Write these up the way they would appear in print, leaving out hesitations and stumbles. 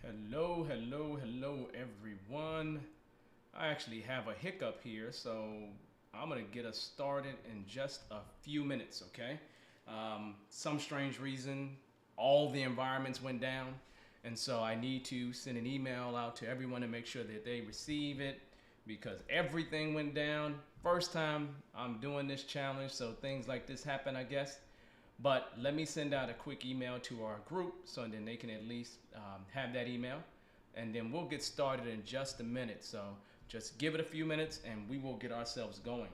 Hello, everyone. I actually have a hiccup here, so I'm gonna get us started in just a few minutes, okay? Some strange reason, all the environments went down, and so I need to send an email out to everyone to make sure that they receive it because everything went down. First time I'm doing this challenge, so things like this happen, I guess. But let me send out a quick email to our group so then they can at least have that email. And then we'll get started in just a minute. So just give it a few minutes and we will get ourselves going.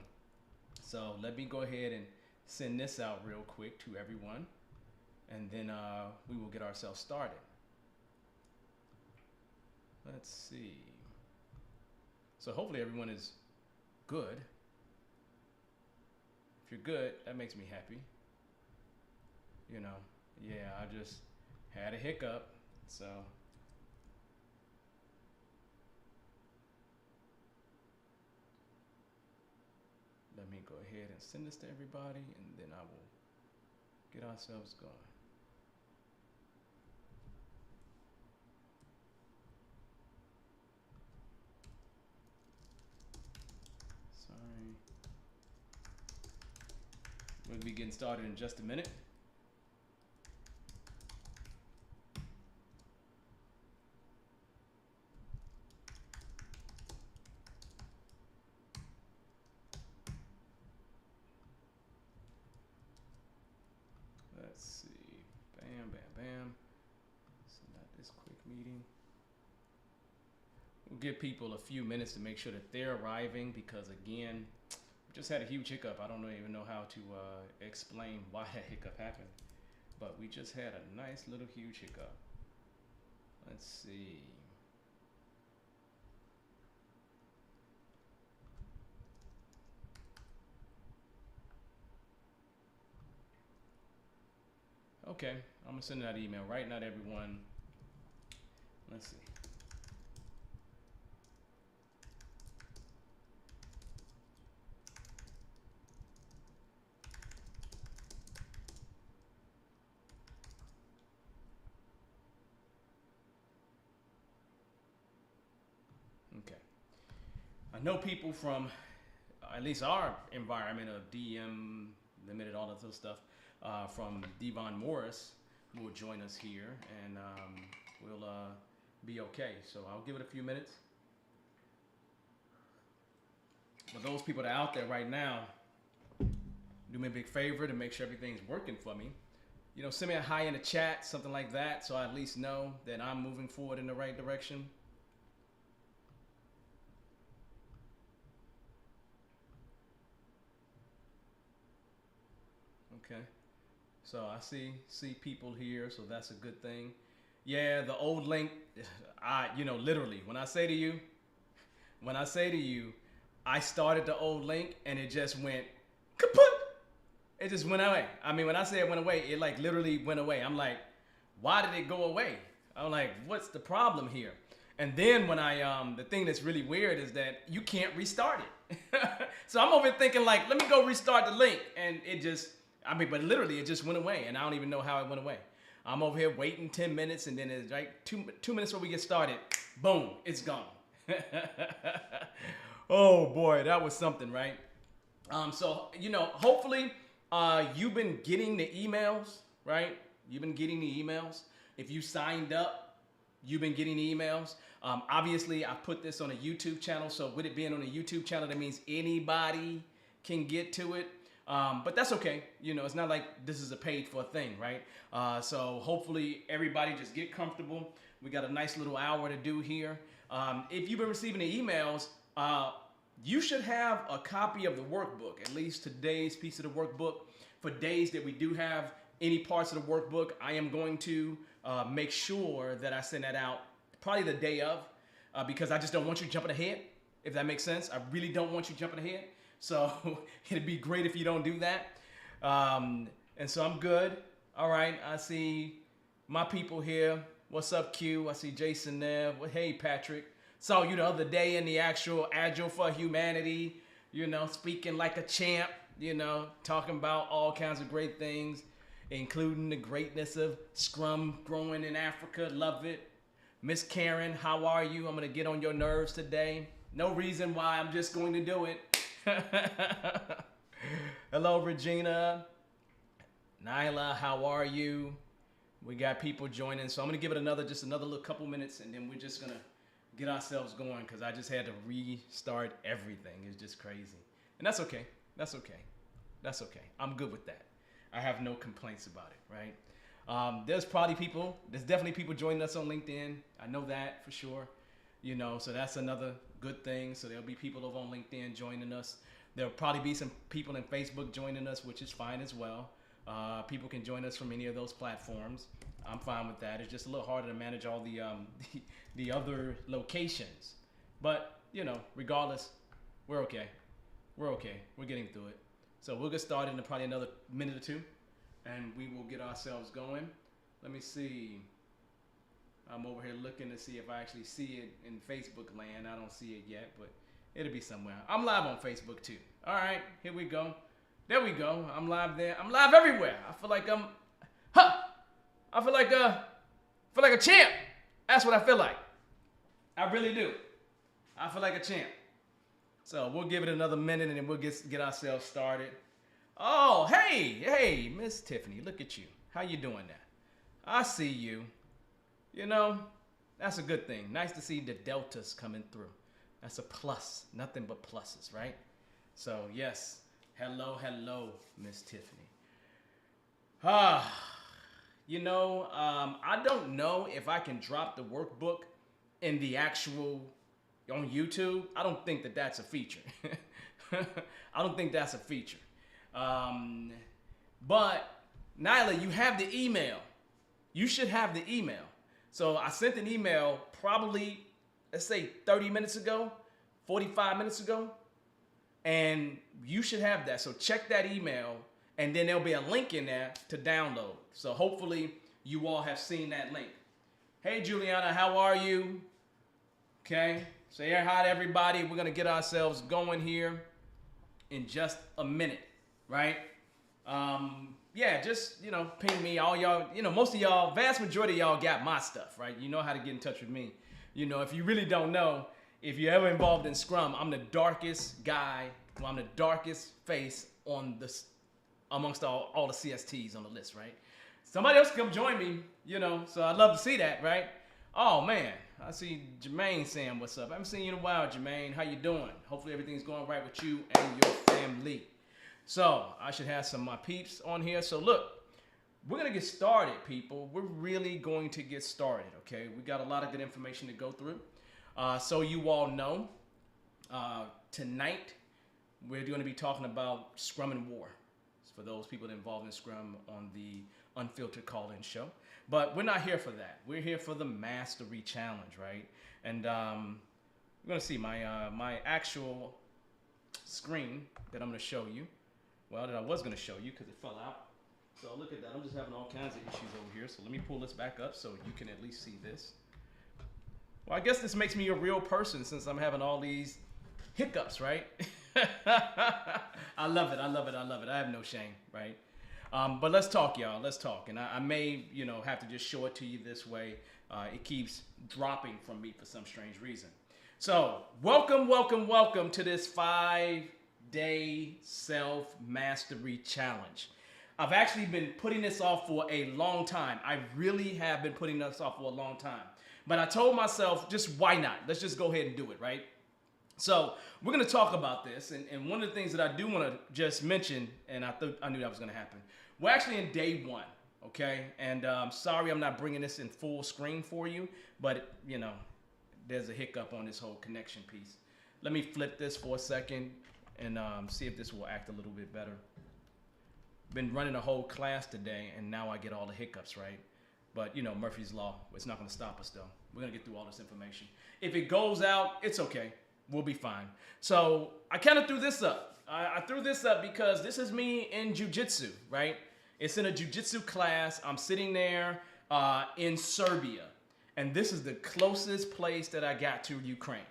So let me go ahead and send this out real quick to everyone. And then we will get ourselves started. Let's see. So hopefully everyone is good. If you're good, that makes me happy. you know, yeah, I just had a hiccup. So let me go ahead and send this to everybody and then I will get ourselves going. Sorry. We'll be getting started in just a minute. Let's see. Bam, bam, bam. Send out this quick meeting. We'll give people a few minutes to make sure that they're arriving because, again, we just had a huge hiccup. I don't even know how to explain why that hiccup happened, but we just had a nice little huge hiccup. Let's see. Okay, I'm gonna send that email right now to everyone. Let's see. Okay. I know people from at least our environment of DM Limited, all that sort of stuff, from Devon Morris, who will join us here, and we'll be okay. So I'll give it a few minutes. For those people that are out there right now, do me a big favor to make sure everything's working for me. Send me a hi in the chat, something like that, so I at least know that I'm moving forward in the right direction. Okay. So I see people here, so that's a good thing. Yeah, the old link, literally, when I say to you, I started the old link and it just went kaput. It just went away. I mean, when I say it went away, it like literally went away. I'm like, why did it go away? I'm like, what's the problem here? And then when the thing that's really weird is that you can't restart it. So I'm over here thinking like, let me go restart the link. And but literally it just went away and I don't even know how it went away. I'm over here waiting 10 minutes and then it's like two minutes before we get started, boom, it's gone. Oh boy, that was something, right? So, hopefully you've been getting the emails, right? You've been getting the emails. If you signed up, you've been getting the emails. Obviously, I put this on a YouTube channel, so with it being on a YouTube channel, that means anybody can get to it. But that's okay. It's not like this is a paid for thing, right? So hopefully everybody just get comfortable. We got a nice little hour to do here. If you've been receiving the emails, you should have a copy of the workbook, at least today's piece of the workbook. For days that we do have any parts of the workbook, I am going to make sure that I send that out probably the day of because I just don't want you jumping ahead, if that makes sense. I really don't want you jumping ahead. So it'd be great if you don't do that. And so I'm good. All right, I see my people here. What's up, Q? I see Jason there. Well, hey, Patrick. Saw you the other day in the actual Agile for Humanity, speaking like a champ, talking about all kinds of great things, including the greatness of Scrum growing in Africa. Love it. Miss Karen, how are you? I'm going to get on your nerves today. No reason why, I'm just going to do it. Hello, Regina. Nyla, how are you? We got people joining, so I'm going to give it just another little couple minutes, and then we're just going to get ourselves going because I just had to restart everything. It's just crazy. And that's okay. That's okay. That's okay. I'm good with that. I have no complaints about it, right? There's definitely people joining us on LinkedIn. I know that for sure. So that's another good thing. So there'll be people over on LinkedIn joining us. There'll probably be some people in Facebook joining us, which is fine as well. People can join us from any of those platforms. I'm fine with that. It's just a little harder to manage all the other locations. But, regardless, we're okay. We're okay. We're getting through it. So we'll get started in probably another minute or two, and we will get ourselves going. Let me see. I'm over here looking to see if I actually see it in Facebook land. I don't see it yet, but it'll be somewhere. I'm live on Facebook too. All right, here we go. There we go. I'm live there. I'm live everywhere. I feel like I feel like a champ. That's what I feel like. I really do. I feel like a champ. So we'll give it another minute and then we'll get ourselves started. Oh, hey, Miss Tiffany, look at you. How you doing there? I see you. That's a good thing. Nice to see the deltas coming through. That's a plus. Nothing but pluses, right? So, yes. Hello, Miss Tiffany. I don't know if I can drop the workbook in the actual on YouTube. I don't think that's a feature. I don't think that's a feature. But Nyla, you have the email. You should have the email. So I sent an email probably, let's say 30 minutes ago, 45 minutes ago, and you should have that. So check that email, and then there'll be a link in there to download. So hopefully you all have seen that link. Hey, Juliana, how are you? Okay, say hi to everybody. We're gonna get ourselves going here in just a minute, right? Yeah, just, ping me. All y'all, most of y'all, vast majority of y'all got my stuff, right? You know how to get in touch with me. If you really don't know, if you're ever involved in Scrum, I'm the darkest guy, I'm the darkest face amongst all the CSTs on the list, right? Somebody else come join me, so I'd love to see that, right? Oh, man, I see Jermaine saying what's up. I haven't seen you in a while, Jermaine. How you doing? Hopefully everything's going right with you and your family. So I should have some of my peeps on here. So look, we're going to get started, people. We're really going to get started, okay? We got a lot of good information to go through. So you all know, tonight we're going to be talking about Scrum and War. For those people involved in Scrum on the Unfiltered Call-In show. But we're not here for that. We're here for the Mastery Challenge, right? And we're going to see my actual screen that I'm going to show you. Well, that I was going to show you because it fell out. So look at that. I'm just having all kinds of issues over here. So let me pull this back up so you can at least see this. Well, I guess this makes me a real person since I'm having all these hiccups, right? I love it. I have no shame, right? But let's talk, y'all. Let's talk. And I may, have to just show it to you this way. It keeps dropping from me for some strange reason. So welcome to this 5-day self-mastery challenge. I've actually been putting this off for a long time. I really have been putting this off for a long time. But I told myself, just why not? Let's just go ahead and do it, right? So we're going to talk about this. And one of the things that I do want to just mention, and I knew that was going to happen. We're actually in day 1, okay? And sorry I'm not bringing this in full screen for you, but, there's a hiccup on this whole connection piece. Let me flip this for a second and see if this will act a little bit better. Been running a whole class today, and now I get all the hiccups, right? But, Murphy's Law, it's not going to stop us, though. We're going to get through all this information. If it goes out, it's okay. We'll be fine. So I kind of threw this up. I threw this up because this is me in jiu-jitsu, right? It's in a jiu-jitsu class. I'm sitting there in Serbia. And this is the closest place that I got to Ukraine.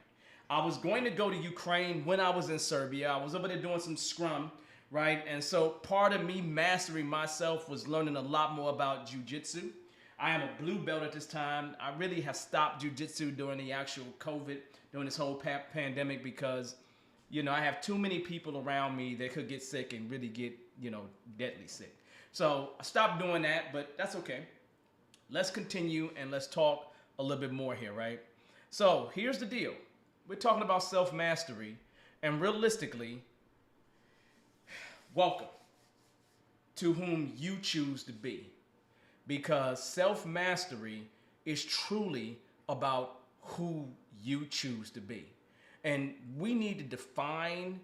I was going to go to Ukraine when I was in Serbia. I was over there doing some Scrum, right? And so part of me mastering myself was learning a lot more about jiu-jitsu. I am a blue belt at this time. I really have stopped jujitsu during the actual COVID, during this whole pandemic, because, I have too many people around me that could get sick and really get, deadly sick. So I stopped doing that, but that's okay. Let's continue and let's talk a little bit more here, right? So here's the deal. We're talking about self-mastery, and realistically, welcome to whom you choose to be, because self-mastery is truly about who you choose to be. And you need to define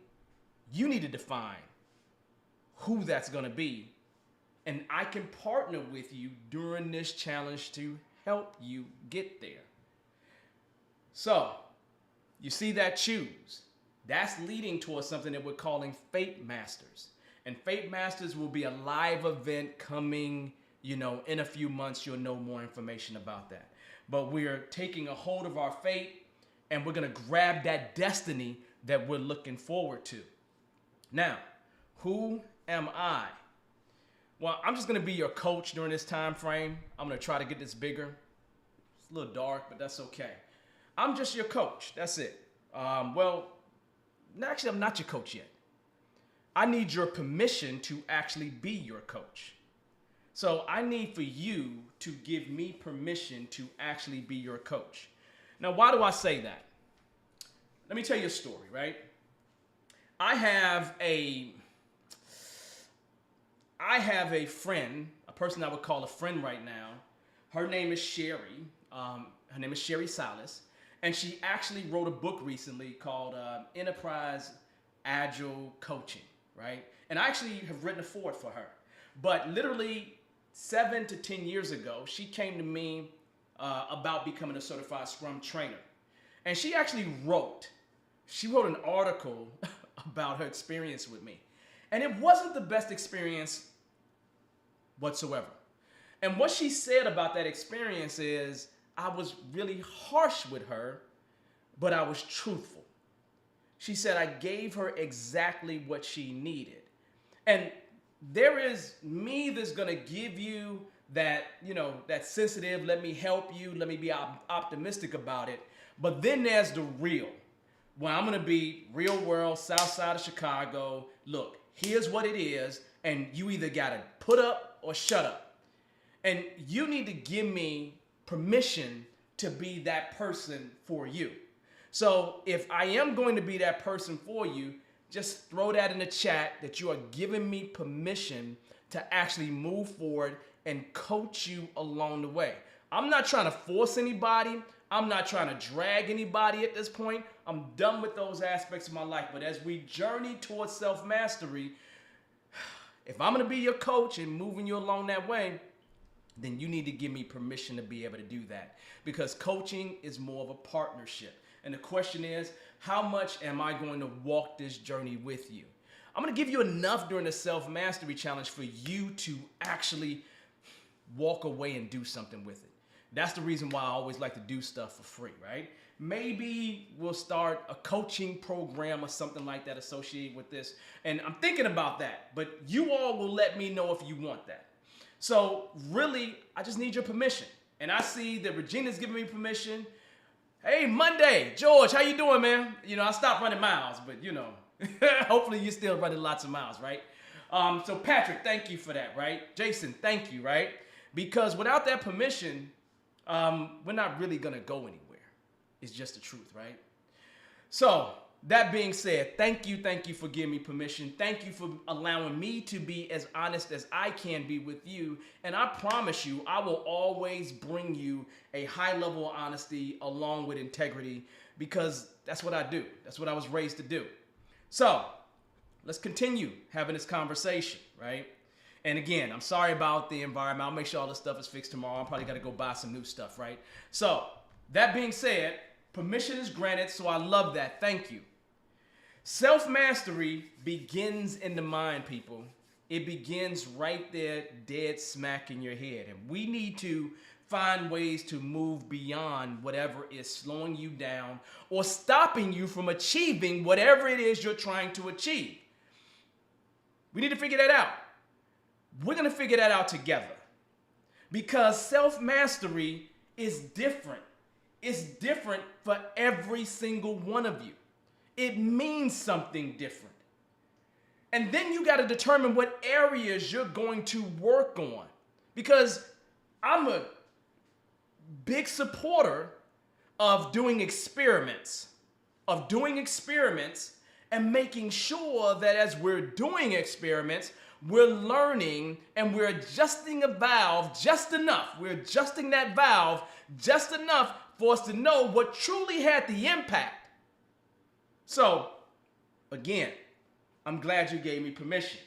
who that's going to be. And I can partner with you during this challenge to help you get there. So, you see that choose. That's leading towards something that we're calling Fate Masters. And Fate Masters will be a live event coming, in a few months. You'll know more information about that. But we're taking a hold of our fate, and we're going to grab that destiny that we're looking forward to. Now, who am I? Well, I'm just going to be your coach during this time frame. I'm going to try to get this bigger. It's a little dark, but that's okay. I'm just your coach. That's it. Actually, I'm not your coach yet. I need your permission to actually be your coach. So I need for you to give me permission to actually be your coach. Now, why do I say that? Let me tell you a story, right? I have a friend, a person I would call a friend right now. Her name is Sherry. Her name is Sherry Salas. And she actually wrote a book recently called Enterprise Agile Coaching, right? And I actually have written a foreword for her. But literally 7 to 10 years ago, she came to me about becoming a certified Scrum trainer. And she actually wrote an article about her experience with me. And it wasn't the best experience whatsoever. And what she said about that experience is, I was really harsh with her, but I was truthful. She said I gave her exactly what she needed. And there is me that's going to give you that, that sensitive, let me help you, let me be optimistic about it. But then there's the real. Well, I'm going to be real world, south side of Chicago. Look, here's what it is, and you either got to put up or shut up. And you need to give me permission to be that person for you. So if I am going to be that person for you, just throw that in the chat that you are giving me permission to actually move forward and coach you along the way. I'm not trying to force anybody. I'm not trying to drag anybody at this point. I'm done with those aspects of my life. But as we journey towards self-mastery, if I'm going to be your coach and moving you along that way, then you need to give me permission to be able to do that. Because coaching is more of a partnership. And the question is, how much am I going to walk this journey with you? I'm going to give you enough during the self-mastery challenge for you to actually walk away and do something with it. That's the reason why I always like to do stuff for free, right? Maybe we'll start a coaching program or something like that associated with this. And I'm thinking about that, but you all will let me know if you want that. So really, I just need your permission. And I see that Regina's giving me permission. Hey, Monday, George, how you doing, man? I stopped running miles, but hopefully you're still running lots of miles, right? So Patrick, thank you for that, right? Jason, thank you, right? Because without that permission, we're not really gonna go anywhere. It's just the truth, right? So that being said, thank you for giving me permission. Thank you for allowing me to be as honest as I can be with you. And I promise you, I will always bring you a high level of honesty along with integrity, because that's what I do. That's what I was raised to do. So let's continue having this conversation, right? And again, I'm sorry about the environment. I'll make sure all this stuff is fixed tomorrow. I'm probably got to go buy some new stuff, right? So that being said, permission is granted, so I love that. Thank you. Self-mastery begins in the mind, people. It begins right there, dead smack in your head. And we need to find ways to move beyond whatever is slowing you down or stopping you from achieving whatever it is you're trying to achieve. We need to figure that out. We're going to figure that out together. because self-mastery is different. It's different for every single one of you. It means something different. And then you got to determine what areas you're going to work on. Because I'm a big supporter of doing experiments, and making sure that as we're doing experiments, we're learning and we're adjusting a valve just enough. We're adjusting that valve just enough for us to know what truly had the impact. So, again, I'm glad you gave me permission.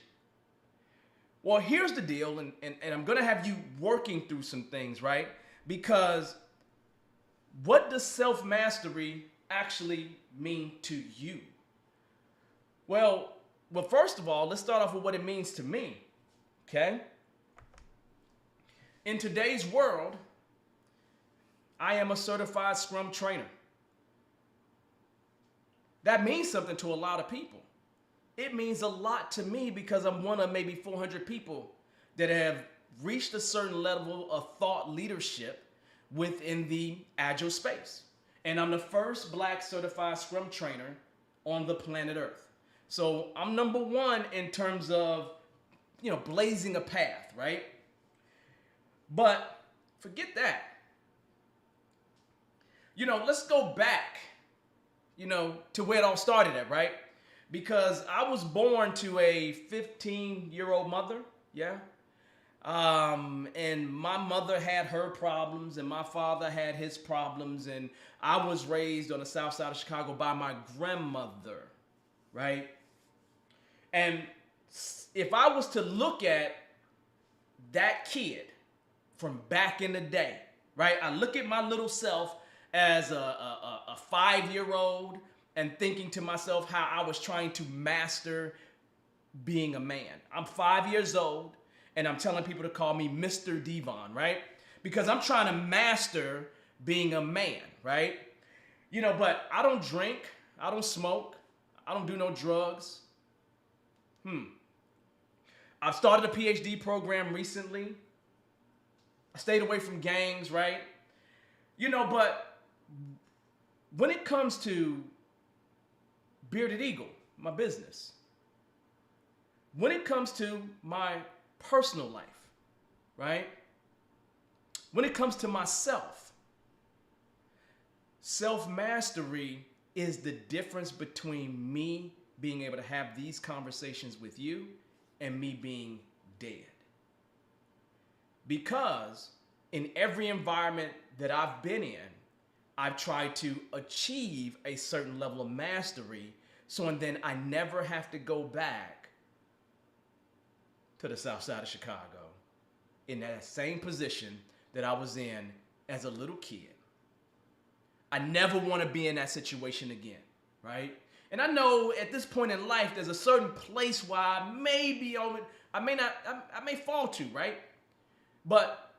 Well, here's the deal, and I'm going to have you working through some things, right? Because what does self-mastery actually mean to you? Well, first of all, let's start off with what it means to me, okay? In today's world, I am a certified Scrum trainer. That means something to a lot of people. It means a lot to me because I'm one of maybe 400 people that have reached a certain level of thought leadership within the Agile space. And I'm the first Black certified Scrum trainer on the planet Earth. So I'm number one in terms of, blazing a path, right? But forget that. Let's go back, to where it all started at, right? Because I was born to a 15-year-old mother, yeah? And my mother had her problems and my father had his problems, and I was raised on the south side of Chicago by my grandmother, right? And if I was to look at that kid from back in the day, right? I look at my little self as a 5-year-old and thinking to myself how I was trying to master being a man. I'm 5 years old and I'm telling people to call me Mr. Devon, right? Because I'm trying to master being a man, right? But I don't drink, I don't smoke, I don't do no drugs. I've started a PhD program recently. I stayed away from gangs, right? But when it comes to Bearded Eagle, my business, when it comes to my personal life, right? When it comes to myself, self-mastery is the difference between me being able to have these conversations with you and me being dead. Because in every environment that I've been in, I've tried to achieve a certain level of mastery, so and then I never have to go back to the south side of Chicago in that same position that I was in as a little kid. I never want to be in that situation again, right? And I know at this point in life, there's a certain place where I may fall to, right? But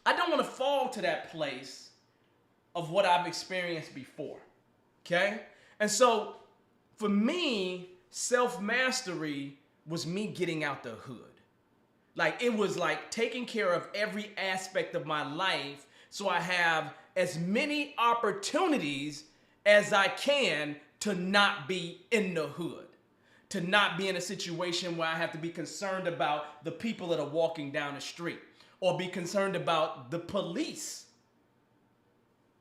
I don't want to fall to that place of what I've experienced before, okay? And so for me, self-mastery was me getting out the hood. Like, it was like taking care of every aspect of my life so I have as many opportunities as I can to not be in the hood, to not be in a situation where I have to be concerned about the people that are walking down the street or be concerned about the police.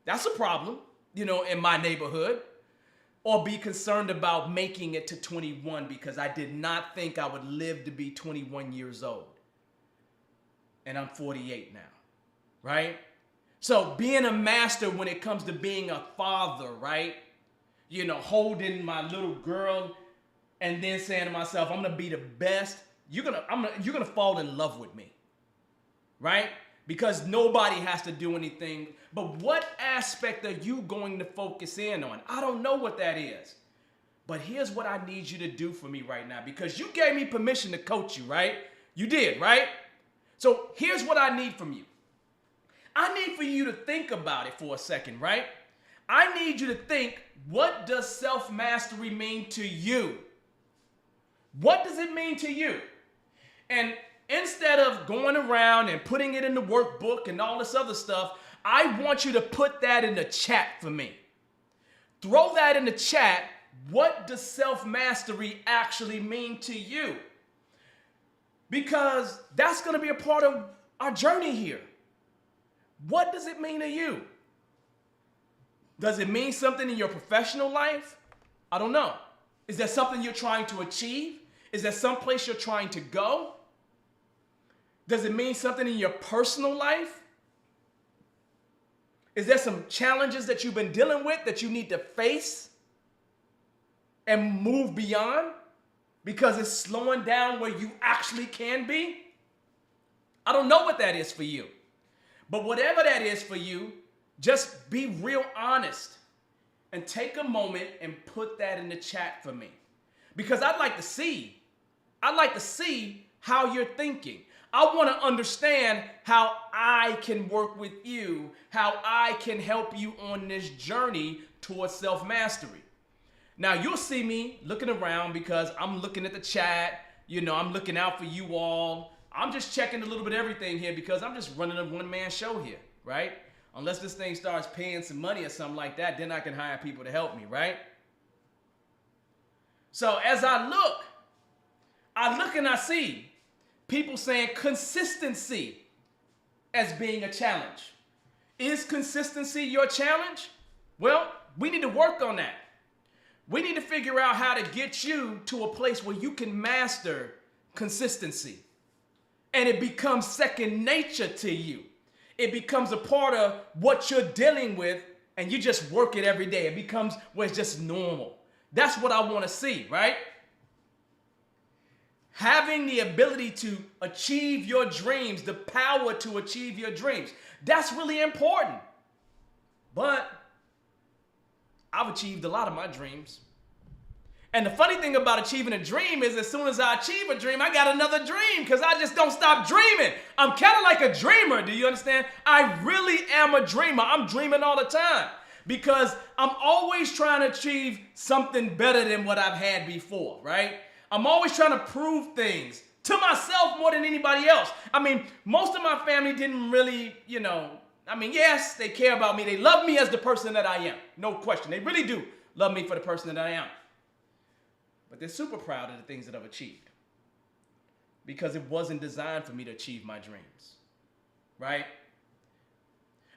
That's a problem, in my neighborhood. Or be concerned about making it to 21 because I did not think I would live to be 21 years old. And I'm 48 now, right? So being a master when it comes to being a father, right? Holding my little girl and then saying to myself, I'm gonna be the best. You're gonna fall in love with me, right? Because nobody has to do anything. But what aspect are you going to focus in on? I don't know what that is. But here's what I need you to do for me right now, because you gave me permission to coach you, right? You did, right? So here's what I need from you. I need for you to think about it for a second, right? I need you to think, what does self-mastery mean to you? What does it mean to you? And Instead of going around and putting it in the workbook and all this other stuff, I want you to put that in the chat for me. Throw that in the chat. What does self-mastery actually mean to you? Because that's going to be a part of our journey here. What does it mean to you? Does it mean something in your professional life? I don't know. Is there something you're trying to achieve? Is there some place you're trying to go? Does it mean something in your personal life? Is there some challenges that you've been dealing with that you need to face and move beyond because it's slowing down where you actually can be? I don't know what that is for you. But whatever that is for you, just be real honest and take a moment and put that in the chat for me. Because I'd like to see how you're thinking. I want to understand how I can work with you, how I can help you on this journey towards self-mastery. Now, you'll see me looking around because I'm looking at the chat. You know, I'm looking out for you all. I'm just checking a little bit of everything here because I'm just running a one-man show here, right? Unless this thing starts paying some money or something like that, then I can hire people to help me, right? So as I look and I see people saying consistency as being a challenge. Is consistency your challenge? Well, we need to work on that. We need to figure out how to get you to a place where you can master consistency. And it becomes second nature to you. It becomes a part of what you're dealing with and you just work it every day. It becomes where it's just normal. That's what I want to see, right? Having the ability to achieve your dreams, the power to achieve your dreams. That's really important. But I've achieved a lot of my dreams. And the funny thing about achieving a dream is as soon as I achieve a dream, I got another dream because I just don't stop dreaming. I'm kind of like a dreamer. Do you understand? I really am a dreamer. I'm dreaming all the time because I'm always trying to achieve something better than what I've had before, right? I'm always trying to prove things to myself more than anybody else. I mean, most of my family didn't really, yes, they care about me. They love me as the person that I am. No question. They really do love me for the person that I am. But they're super proud of the things that I've achieved because it wasn't designed for me to achieve my dreams, right?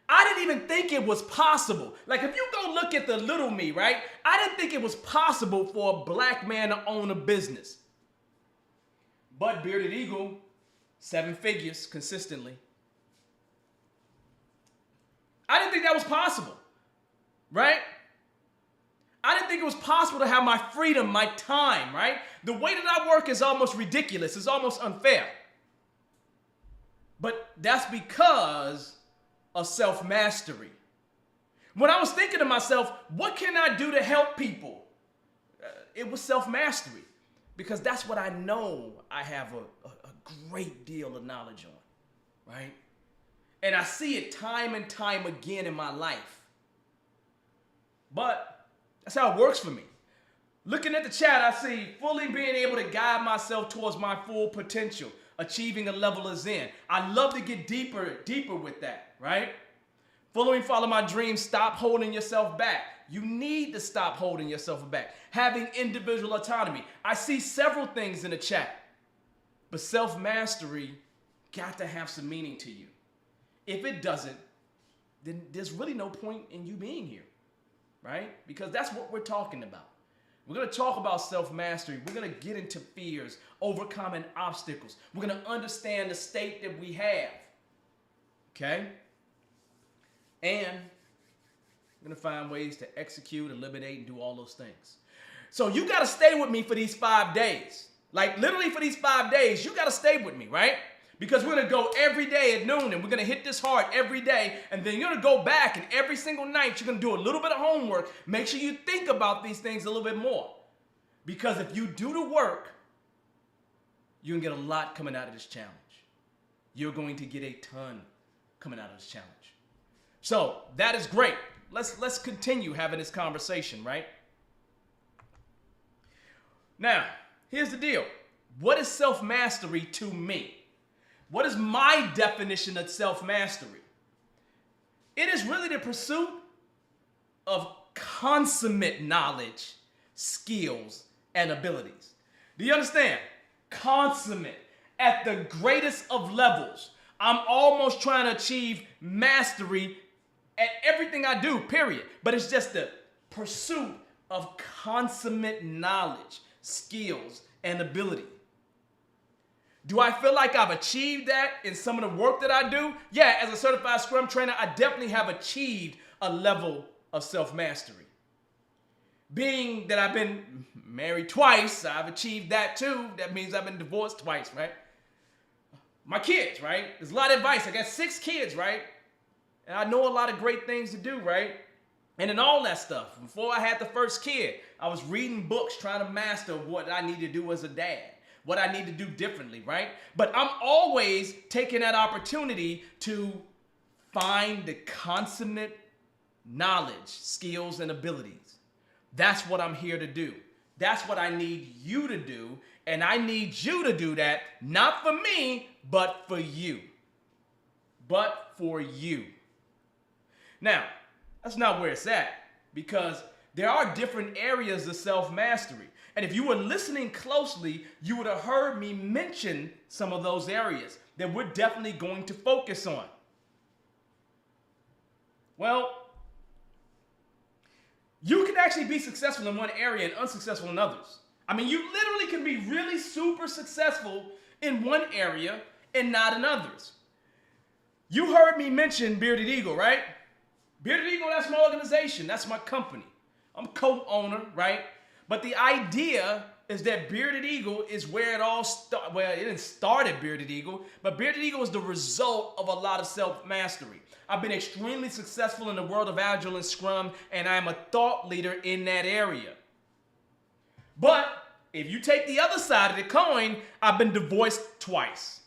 I didn't even think it was possible. Like if you go look at the little me, right? I didn't think it was possible for a black man to own a business. But Bearded Eagle, 7 figures consistently. I didn't think that was possible, right? I didn't think it was possible to have my freedom, my time, right? The way that I work is almost ridiculous. It's almost unfair. But that's because of self-mastery. When I was thinking to myself, what can I do to help people? It was self-mastery because that's what I know I have a great deal of knowledge on, right? And I see it time and time again in my life. But that's how it works for me. Looking at the chat, I see fully being able to guide myself towards my full potential, achieving a level of Zen. I love to get deeper with that, right? Follow my dreams, stop holding yourself back. You need to stop holding yourself back. Having individual autonomy. I see several things in the chat, but self-mastery got to have some meaning to you. If it doesn't, then there's really no point in you being here. Right? Because that's what we're talking about. We're going to talk about self-mastery. We're going to get into fears, overcoming obstacles. We're going to understand the state that we have. Okay? And we're going to find ways to execute, eliminate, and do all those things. So you got to stay with me for these 5 days. Like literally for these 5 days, you got to stay with me, right? Because we're going to go every day at noon and we're going to hit this hard every day. And then you're going to go back and every single night you're going to do a little bit of homework. Make sure you think about these things a little bit more. Because if you do the work, you're going to get a lot coming out of this challenge. You're going to get a ton coming out of this challenge. So that is great. Let's continue having this conversation, right? Now, here's the deal. What is self-mastery to me? What is my definition of self-mastery? It is really the pursuit of consummate knowledge, skills, and abilities. Do you understand? Consummate, at the greatest of levels. I'm almost trying to achieve mastery at everything I do, period. But it's just the pursuit of consummate knowledge, skills, and ability. Do I feel like I've achieved that in some of the work that I do? Yeah, as a certified Scrum trainer, I definitely have achieved a level of self-mastery. Being that I've been married twice, I've achieved that too. That means I've been divorced twice, right? My kids, right? There's a lot of advice. I got 6 kids, right? And I know a lot of great things to do, right? And in all that stuff, before I had the first kid, I was reading books trying to master what I need to do as a dad, what I need to do differently, right? But I'm always taking that opportunity to find the consummate knowledge, skills, and abilities. That's what I'm here to do. That's what I need you to do. And I need you to do that, not for me, but for you. But for you. Now, that's not where it's at, because there are different areas of self-mastery. And if you were listening closely, you would have heard me mention some of those areas that we're definitely going to focus on. Well, you can actually be successful in one area and unsuccessful in others. I mean, you literally can be really super successful in one area and not in others. You heard me mention Bearded Eagle, right? Bearded Eagle, that's my organization. That's my company. I'm co-owner, right? But the idea is that Bearded Eagle is where it all started. Well, it didn't start at Bearded Eagle, but Bearded Eagle is the result of a lot of self-mastery. I've been extremely successful in the world of Agile and Scrum, and I'm a thought leader in that area. But if you take the other side of the coin, I've been divorced twice.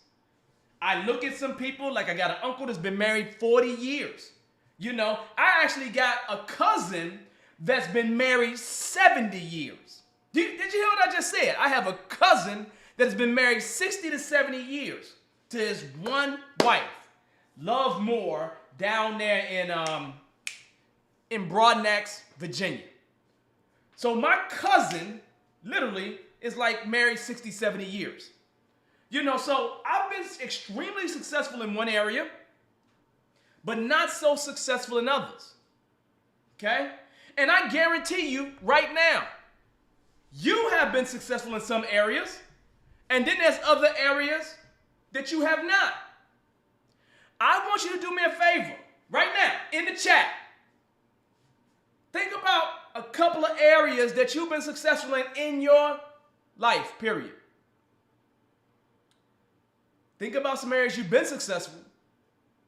I look at some people like I got an uncle that's been married 40 years. You know, I actually got a cousin that's been married 70 years. Did you hear what I just said? I have a cousin that's been married 60 to 70 years to his one wife, Love Moore, down there in Broad Necks, Virginia. So my cousin literally is like married 60, 70 years. You know, so I've been extremely successful in one area, but not so successful in others. Okay? And I guarantee you right now, you have been successful in some areas, and then there's other areas that you have not. I want you to do me a favor right now in the chat. Think about a couple of areas that you've been successful in your life, period. Think about some areas you've been successful,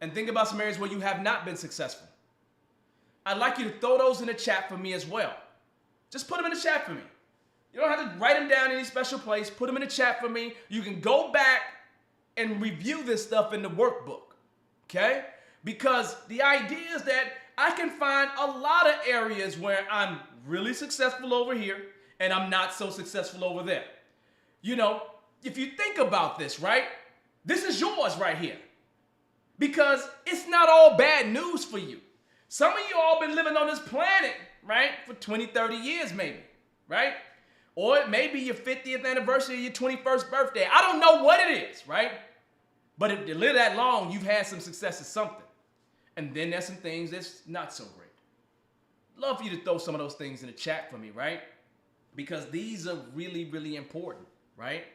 and think about some areas where you have not been successful. I'd like you to throw those in the chat for me as well. Just put them in the chat for me. You don't have to write them down in any special place. Put them in the chat for me. You can go back and review this stuff in the workbook, okay? Because the idea is that I can find a lot of areas where I'm really successful over here and I'm not so successful over there. You know, if you think about this, right? This is yours right here. Because it's not all bad news for you. Some of you all been living on this planet, right, for 20, 30 years maybe, right? Or it may be your 50th anniversary, your 21st birthday. I don't know what it is, right? But if you live that long, you've had some success at something. And then there's some things that's not so great. Love for you to throw some of those things in the chat for me, right? Because these are really, really important, right?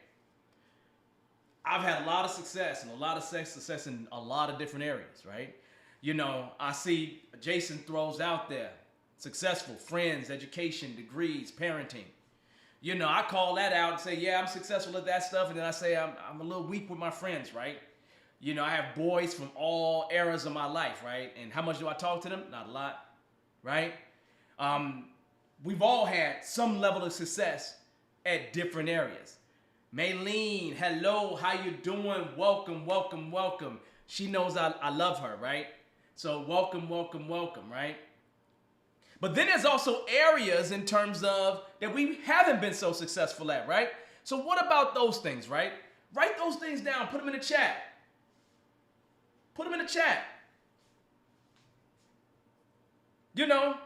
I've had a lot of success and a lot of success in a lot of different areas, right? You know, I see Jason throws out there, successful, friends, education, degrees, parenting. You know, I call that out and say, yeah, I'm successful at that stuff. And then I say, I'm a little weak with my friends, right? You know, I have boys from all eras of my life, right? And how much do I talk to them? Not a lot, right? We've all had some level of success at different areas. Maylene, hello, how you doing? Welcome, welcome, welcome. She knows I love her, right? So welcome, welcome, welcome, right? But then there's also areas in terms of that we haven't been so successful at, right? So what about those things, right? Write those things down, put them in the chat. Put them in the chat. You know,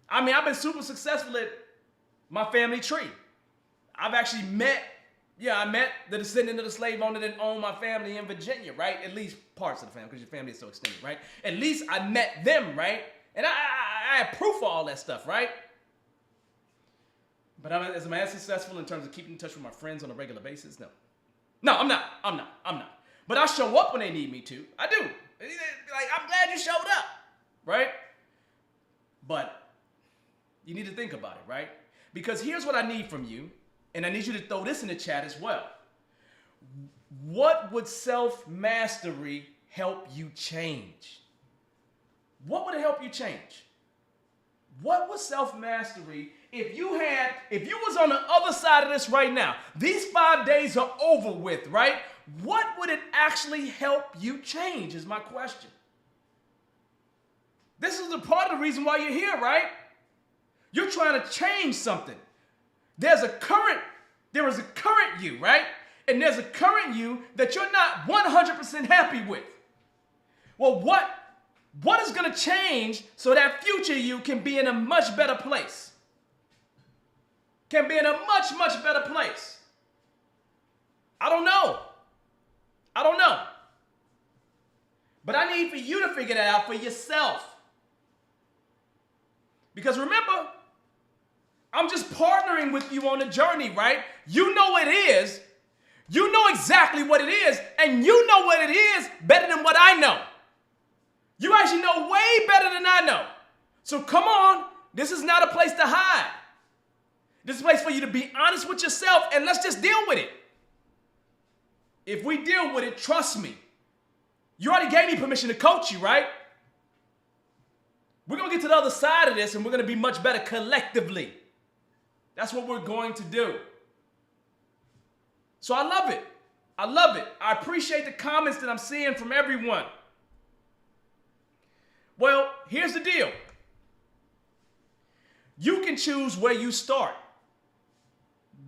I mean, I've been super successful at my family tree. I've actually met, I met the descendant of the slave owner that owned my family in Virginia, right? At least parts of the family, because your family is so extended, right? At least I met them, right? And I have proof of all that stuff, right? But am I as successful in terms of keeping in touch with my friends on a regular basis? No. No, I'm not. But I show up when they need me to. I do. Like, I'm glad you showed up, right? But you need to think about it, right? Because here's what I need from you, and I need you to throw this in the chat as well. What would self-mastery help you change? What would it help you change? What would self-mastery, if you was on the other side of this right now, these 5 days are over with, right? What would it actually help you change is my question. This is a part of the reason why you're here, right? You're trying to change something. There is a current you, right? And there's a current you that you're not 100% happy with. Well, what is going to change so that future you can be in a much better place? Can be in a much, much better place. I don't know. But I need for you to figure that out for yourself. Because remember, I'm just partnering with you on the journey, right? You know what it is. You know exactly what it is. And you know what it is better than what I know. You actually know way better than I know. So come on. This is not a place to hide. This is a place for you to be honest with yourself, and let's just deal with it. If we deal with it, trust me. You already gave me permission to coach you, right? We're going to get to the other side of this, and we're going to be much better collectively. That's what we're going to do. So I love it. I appreciate the comments that I'm seeing from everyone. Well, here's the deal. You can choose where you start.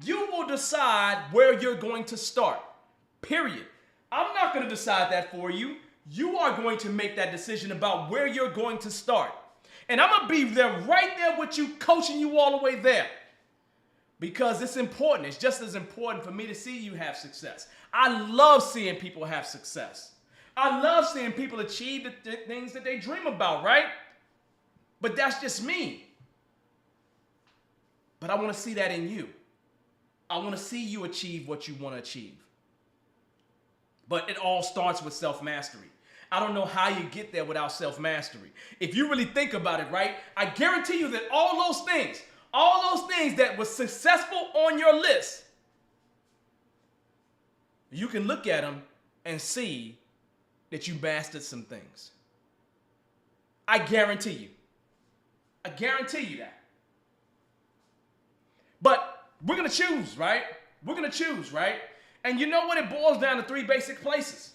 You will decide where you're going to start. Period. I'm not going to decide that for you. You are going to make that decision about where you're going to start. And I'm going to be there right there with you, coaching you all the way there. Because it's important. It's just as important for me to see you have success. I love seeing people have success. I love seeing people achieve the things that they dream about, right? But that's just me. But I want to see that in you. I want to see you achieve what you want to achieve. But it all starts with self-mastery. I don't know how you get there without self-mastery. If you really think about it, right, I guarantee you that all those things that were successful on your list, you can look at them and see that you mastered some things. I guarantee you. I guarantee you that. But we're going to choose, right? We're going to choose, right? And you know what? It boils down to 3 basic places.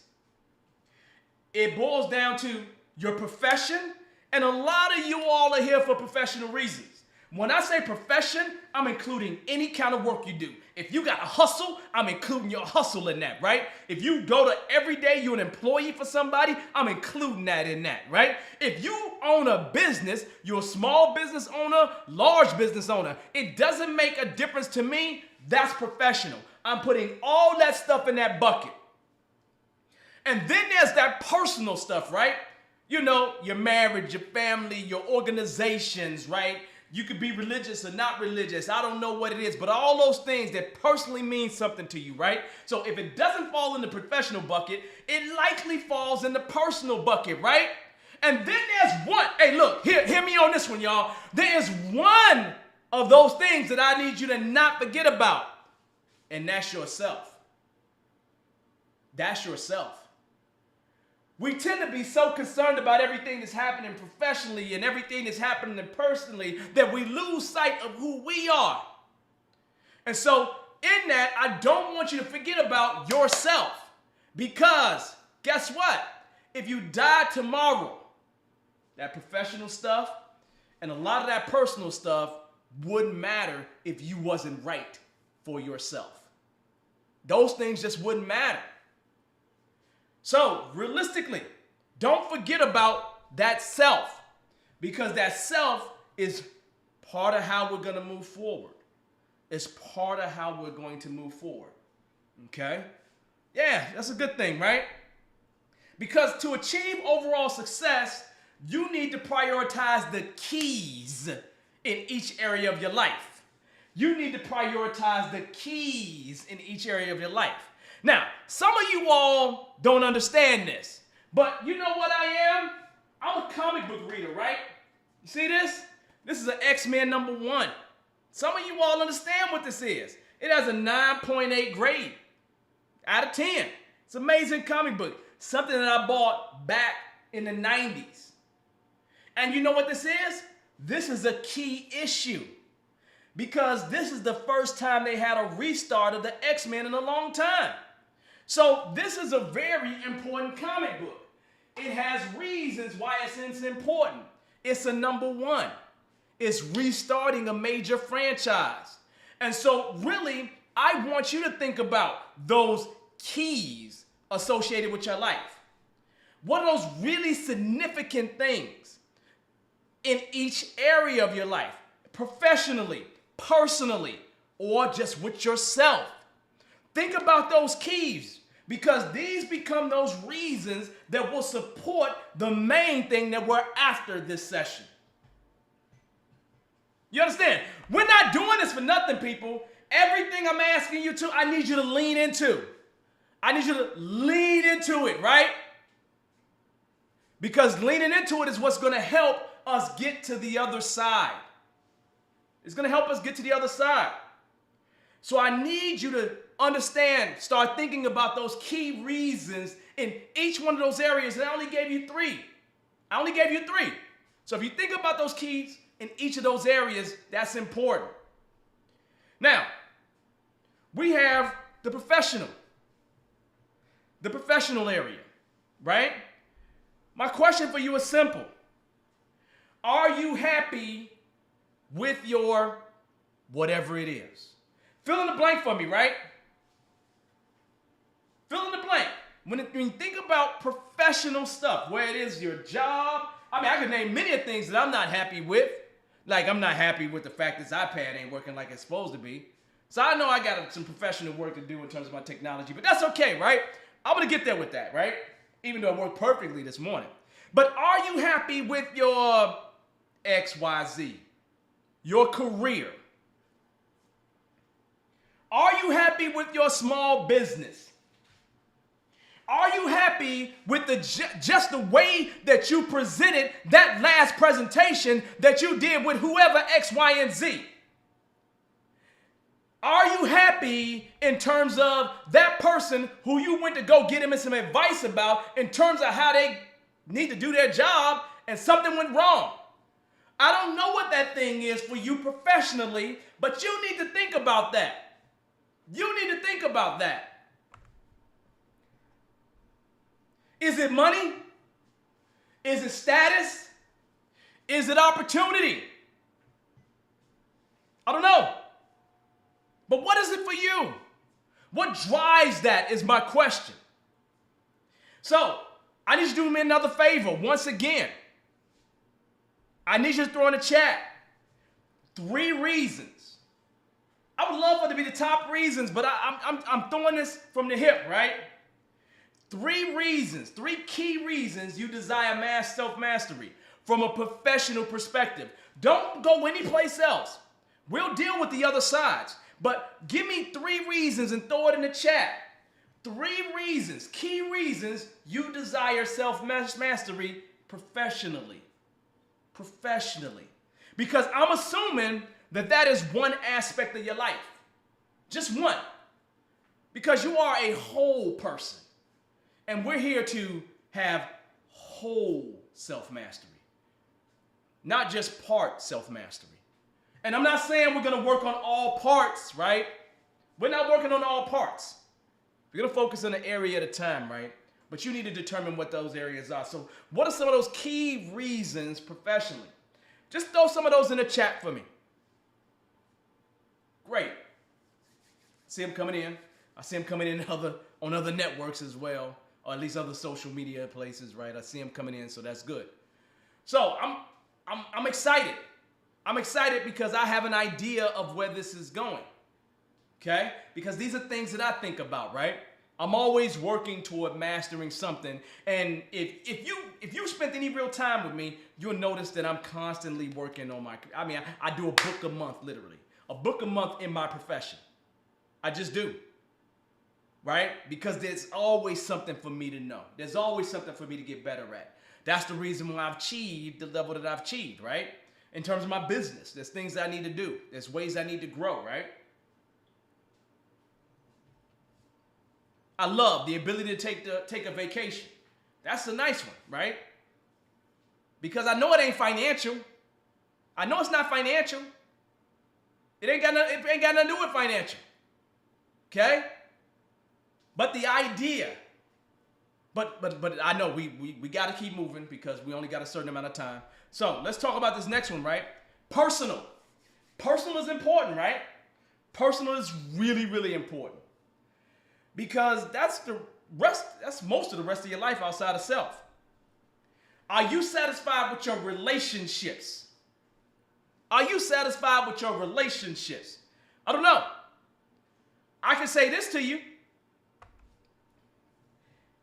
It boils down to your profession, and a lot of you all are here for professional reasons. When I say profession, I'm including any kind of work you do. If you got a hustle, I'm including your hustle in that, right? If you go to every day, you're an employee for somebody, I'm including that in that, right? If you own a business, you're a small business owner, large business owner, it doesn't make a difference to me. That's professional. I'm putting all that stuff in that bucket. And then there's that personal stuff, right? You know, your marriage, your family, your organizations, right? You could be religious or not religious. I don't know what it is, but all those things that personally mean something to you, right? So if it doesn't fall in the professional bucket, it likely falls in the personal bucket, right? And then there's one. Hey, look, hear me on this one, y'all. There is one of those things that I need you to not forget about, and that's yourself. That's yourself. We tend to be so concerned about everything that's happening professionally and everything that's happening personally that we lose sight of who we are. And so in that, I don't want you to forget about yourself, because guess what? If you die tomorrow, that professional stuff and a lot of that personal stuff wouldn't matter if you wasn't right for yourself. Those things just wouldn't matter. So, realistically, Don't forget about that self, because that self is part of how we're going to move forward. It's part of how we're going to move forward. Okay? Yeah, that's a good thing, right? Because to achieve overall success, you need to prioritize the keys in each area of your life. You need to prioritize the keys in each area of your life. Now, some of you all don't understand this, but you know what I am? I'm a comic book reader, right? You see this? This is an X-Men #1. Some of you all understand what this is. It has a 9.8 grade out of 10. It's an amazing comic book. Something that I bought back in the 90s. And you know what this is? This is a key issue, because this is the first time they had a restart of the X-Men in a long time. So this is a very important comic book. It has reasons why it's important. It's a #1. It's restarting a major franchise. And so really, I want you to think about those keys associated with your life. What are those really significant things in each area of your life? Professionally, personally, or just with yourself. Think about those keys, because these become those reasons that will support the main thing that we're after this session. You understand? We're not doing this for nothing, people. Everything I'm asking you to, I need you to lean into. I need you to lean into it, right? Because leaning into it is what's going to help us get to the other side. It's going to help us get to the other side. So I need you to understand, start thinking about those key reasons in each one of those areas. And I only gave you 3. So if you think about those keys in each of those areas, that's important. Now, we have the professional area, right? My question for you is simple. Are you happy with your whatever it is? Fill in the blank for me, right? Fill in the blank. When you think about professional stuff, where it is your job, I could name many of things that I'm not happy with. Like, I'm not happy with the fact this iPad ain't working like it's supposed to be. So I know I got some professional work to do in terms of my technology, but that's okay, right? I'm going to get there with that, right? Even though it worked perfectly this morning. But are you happy with your XYZ? Your career? Are you happy with your small business? Are you happy with just the way that you presented that last presentation that you did with whoever X, Y, and Z? Are you happy in terms of that person who you went to go get him some advice about in terms of how they need to do their job and something went wrong? I don't know what that thing is for you professionally, but you need to think about that. You need to think about that. Is it money? Is it status? Is it opportunity? I don't know. But what is it for you? What drives that is my question. So, I need you to do me another favor once again. I need you to throw in the chat 3 reasons. I would love for it to be the top reasons, but I'm throwing this from the hip, right? 3 reasons, 3 key reasons you desire self-mastery from a professional perspective. Don't go anyplace else. We'll deal with the other sides. But give me 3 reasons and throw it in the chat. 3 reasons, key reasons you desire self-mastery professionally. Professionally. Because I'm assuming that is one aspect of your life. Just one. Because you are a whole person. And we're here to have whole self-mastery. Not just part self-mastery. And I'm not saying we're going to work on all parts, right? We're not working on all parts. We're going to focus on an area at a time, right? But you need to determine what those areas are. So what are some of those key reasons professionally? Just throw some of those in the chat for me. Great. See them coming in. I see them coming in on other networks as well. or at least other social media places, right? I see them coming in, so that's good. So I'm excited. I'm excited because I have an idea of where this is going. Okay? Because these are things that I think about, right? I'm always working toward mastering something. And if you spent any real time with me, you'll notice that I'm constantly working on I do a book a month, literally. A book a month in my profession. I just do. Right? Because there's always something for me to know. There's always something for me to get better at. That's the reason why I've achieved the level that I've achieved, right? In terms of my business, there's things I need to do. There's ways I need to grow, right? I love the ability to take a vacation. That's a nice one, right? Because I know it ain't financial. I know it's not financial. It ain't got nothing to do with financial. Okay? But the idea, but I know we got to keep moving because we only got a certain amount of time. So let's talk about this next one, right? Personal. Personal is important, right? Personal is really, really important. Because that's most of the rest of your life outside of self. Are you satisfied with your relationships? Are you satisfied with your relationships? I don't know. I can say this to you.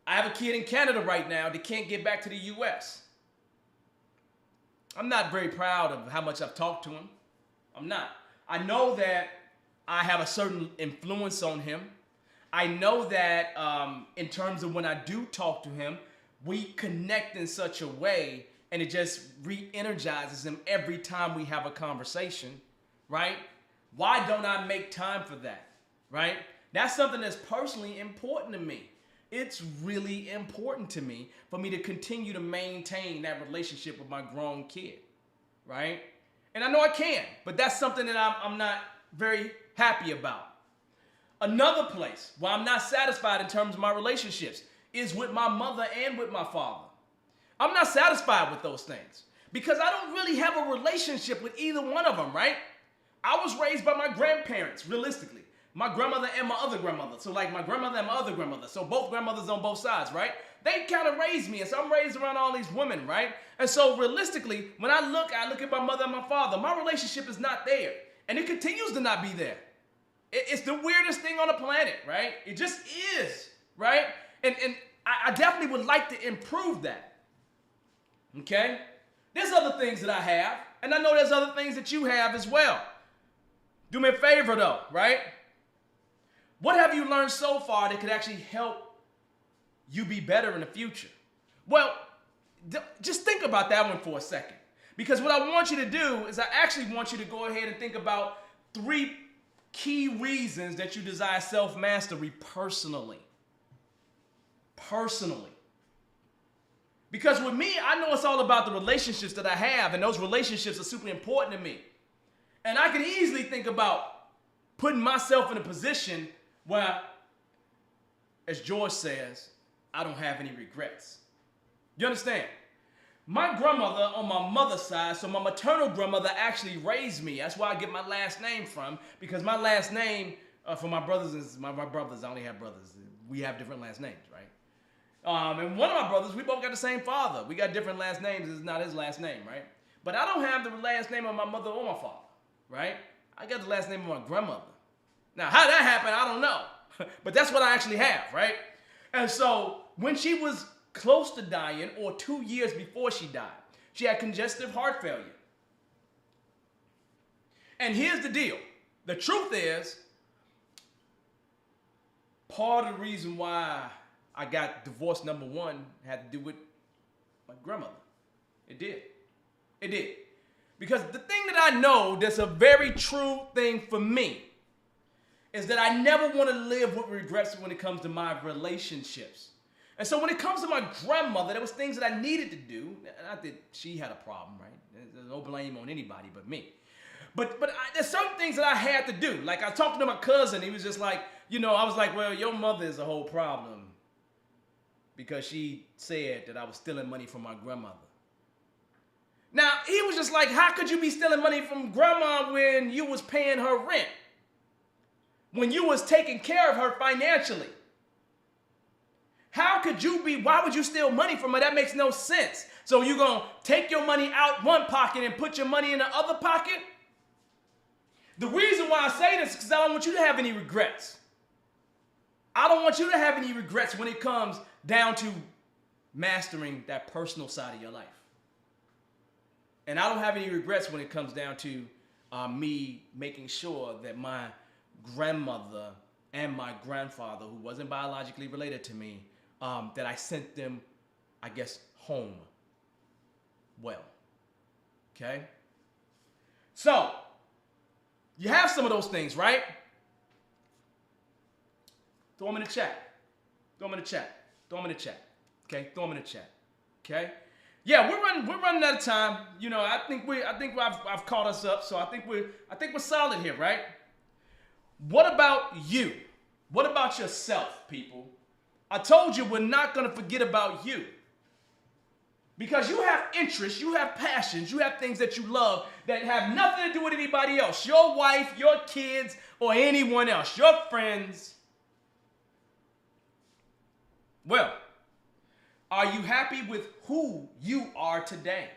I have a kid in Canada right now that can't get back to the U.S. I'm not very proud of how much I've talked to him. I'm not. I know that I have a certain influence on him. I know that in terms of when I do talk to him, we connect in such a way and it just re-energizes him every time we have a conversation, right? Why don't I make time for that, right? That's something that's personally important to me. It's really important to me for me to continue to maintain that relationship with my grown kid, right? And I know I can, but that's something that I'm not very happy about. Another place where I'm not satisfied in terms of my relationships is with my mother and with my father. I'm not satisfied with those things because I don't really have a relationship with either one of them, right? I was raised by my grandparents, realistically. My grandmother and my other grandmother. So like my grandmother and my other grandmother. So both grandmothers on both sides, right? They kind of raised me. And so I'm raised around all these women, right? And so realistically, when I look at my mother and my father, my relationship is not there. And it continues to not be there. It's the weirdest thing on the planet, right? It just is, right? And I definitely would like to improve that. Okay? There's other things that I have. And I know there's other things that you have as well. Do me a favor though, right? What have you learned so far that could actually help you be better in the future? Well, just think about that one for a second. Because what I want you to do is I actually want you to go ahead and think about 3 key reasons that you desire self-mastery personally. Personally. Because with me, I know it's all about the relationships that I have, and those relationships are super important to me. And I can easily think about putting myself in a position where, as George says, I don't have any regrets. You understand? My grandmother on my mother's side, so my maternal grandmother actually raised me. That's where I get my last name from, because my last name for my brothers is my brothers. I only have brothers. We have different last names, right? And one of my brothers, we both got the same father. We got different last names. It's not his last name, right? But I don't have the last name of my mother or my father, right? I got the last name of my grandmother. Now, how that happened, I don't know. But that's what I actually have, right? And so when she was close to dying, or 2 years before she died, she had congestive heart failure. And here's the deal. The truth is, part of the reason why I got divorce number 1 had to do with my grandmother. It did. It did. Because the thing that I know that's a very true thing for me is that I never want to live with regrets when it comes to my relationships. And so when it comes to my grandmother, there was things that I needed to do. Not that she had a problem, right? There's no blame on anybody but me. But there's some things that I had to do. Like I talked to my cousin. He was just like, I was like, well, your mother is a whole problem because she said that I was stealing money from my grandmother. Now, he was just like, how could you be stealing money from grandma when you was paying her rent? When you was taking care of her financially? Why would you steal money from her? That makes no sense. So you're going to take your money out one pocket and put your money in the other pocket? The reason why I say this is because I don't want you to have any regrets. I don't want you to have any regrets when it comes down to mastering that personal side of your life. And I don't have any regrets when it comes down to me making sure that my grandmother and my grandfather, who wasn't biologically related to me, that I sent them, I guess, home well. Okay? So, you have some of those things, right? Throw them in the chat. Throw them in the chat. Throw them in the chat. Okay? Throw them in the chat. Okay? Yeah, we're running out of time. You know, I think I've caught us up, so I think we're solid here, right? What about you? What about yourself, people? I told you we're not going to forget about you. Because you have interests, you have passions, you have things that you love that have nothing to do with anybody else. Your wife, your kids, or anyone else. Your friends. Well, are you happy with who you are today?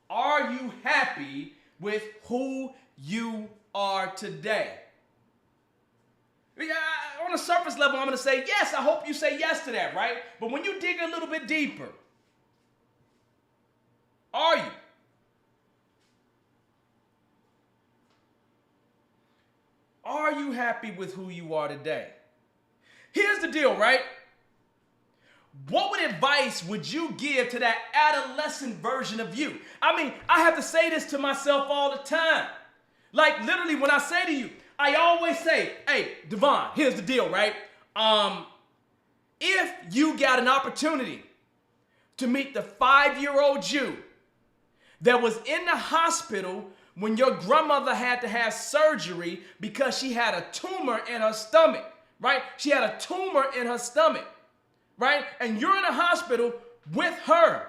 Are you happy with who you are today? Yeah, on a surface level, I'm going to say yes. I hope you say yes to that, right? But when you dig a little bit deeper, are you? Are you happy with who you are today? Here's the deal, right? What advice would you give to that adolescent version of you? I mean, I have to say this to myself all the time. Like, literally, when I say to you, I always say, hey, Devon, here's the deal, right? If you got an opportunity to meet the 5-year-old you that was in the hospital when your grandmother had to have surgery because she had a tumor in her stomach, right? She had a tumor in her stomach, right? And you're in a hospital with her.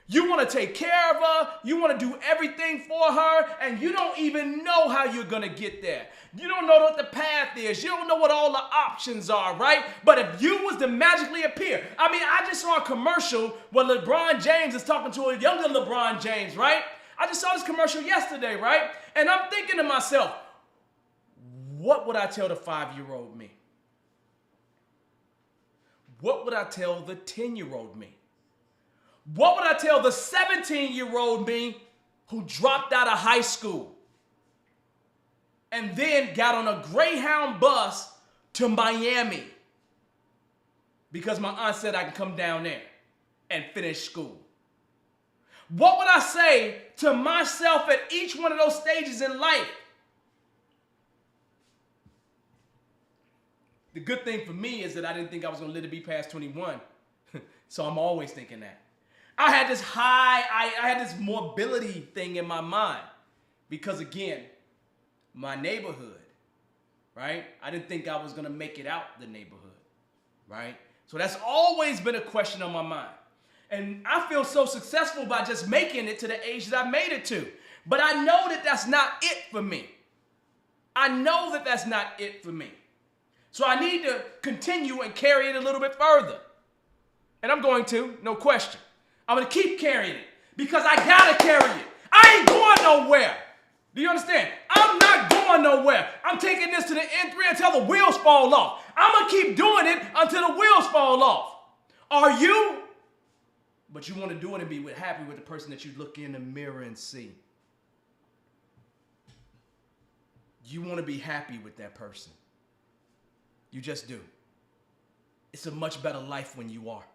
You want to take care of her, you want to do everything for her, and you don't even know how you're going to get there. You don't know what the path is. You don't know what all the options are, right? But if you was to magically appear, I mean, I just saw a commercial where LeBron James is talking to a younger LeBron James, right? I just saw this commercial yesterday, right? And I'm thinking to myself, what would I tell the 5-year-old me? What would I tell the 10-year-old me? What would I tell the 17-year-old me who dropped out of high school and then got on a Greyhound bus to Miami because my aunt said I could come down there and finish school? What would I say to myself at each one of those stages in life? The good thing for me is that I didn't think I was going to live to be past 21. So I'm always thinking that. I had this I had this mobility thing in my mind because, again, my neighborhood, right? I didn't think I was going to make it out the neighborhood, right? So that's always been a question on my mind. And I feel so successful by just making it to the age that I made it to. But I know that that's not it for me. I know that that's not it for me. So I need to continue and carry it a little bit further. And I'm going to, no question. I'm going to keep carrying it because I got to carry it. I ain't going nowhere. Do you understand? I'm not going nowhere. I'm taking this to the N3 until the wheels fall off. I'm going to keep doing it until the wheels fall off. Are you? But you want to do it and be happy with the person that you look in the mirror and see. You want to be happy with that person. You just do. It's a much better life when you are.